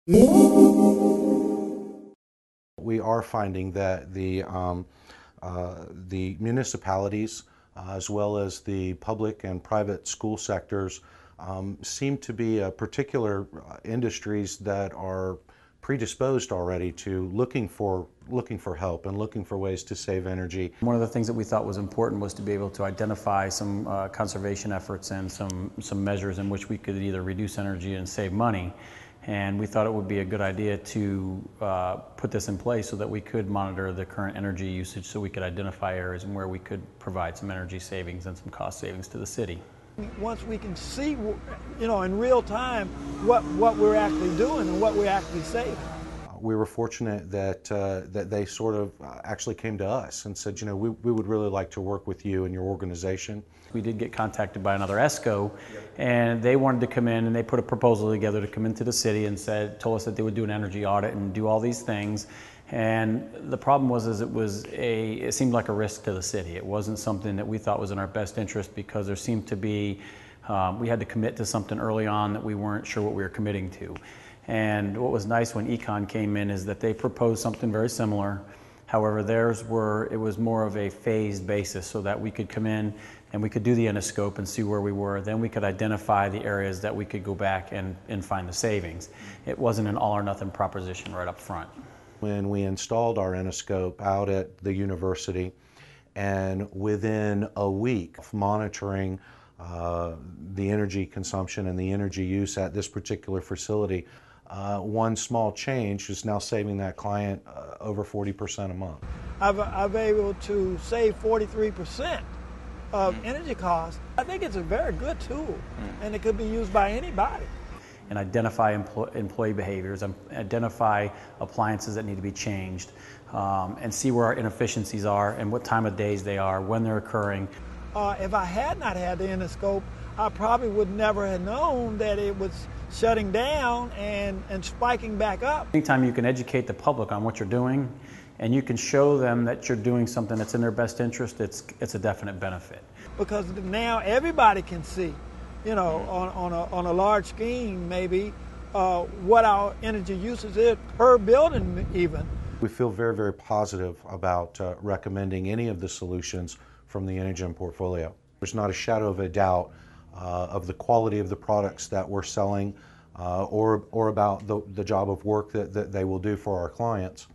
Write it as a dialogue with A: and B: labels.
A: We are finding that the municipalities, as well as the public and private school sectors, seem to be particular industries that are predisposed already to looking for help and looking for ways to save energy.
B: One of the things that we thought was important was to be able to identify some conservation efforts and some measures in which we could either reduce energy and save money. And we thought it would be a good idea to put this in place so that we could monitor the current energy usage, so we could identify areas where we could provide some energy savings and some cost savings to the city.
C: Once we can see, in real time what we're actually doing and what we're actually saving.
A: We were fortunate that they sort of actually came to us and said, we would really like to work with you and your organization.
B: We did get contacted by another ESCO, and they wanted to come in, and they put a proposal together to come into the city and told us that they would do an energy audit and do all these things. And the problem was it seemed like a risk to the city. It wasn't something that we thought was in our best interest, because there seemed to be, we had to commit to something early on that we weren't sure what we were committing to. And what was nice when Ekon came in is that they proposed something very similar. However, it was more of a phased basis, so that we could come in and we could do the endoscope and see where we were. Then we could identify the areas that we could go back and find the savings. It wasn't an all or nothing proposition right up front.
A: When we installed our endoscope out at the university, and within a week of monitoring the energy consumption and the energy use at this particular facility, one small change is now saving that client over 40% a month.
C: I've been able to save 43% of energy costs. I think it's a very good tool, and it could be used by anybody.
B: And identify employee behaviors, identify appliances that need to be changed, and see where our inefficiencies are and what time of days they are, when they're occurring.
C: If I had not had the endoscope, I probably would never have known that it was shutting down and spiking back up.
B: Anytime you can educate the public on what you're doing, and you can show them that you're doing something that's in their best interest, it's a definite benefit.
C: Because now everybody can see, on a large scheme maybe, what our energy usage is per building even.
A: We feel very, very positive about recommending any of the solutions from the Enigin portfolio. There's not a shadow of a doubt of the quality of the products that we're selling, or about the job of work that they will do for our clients.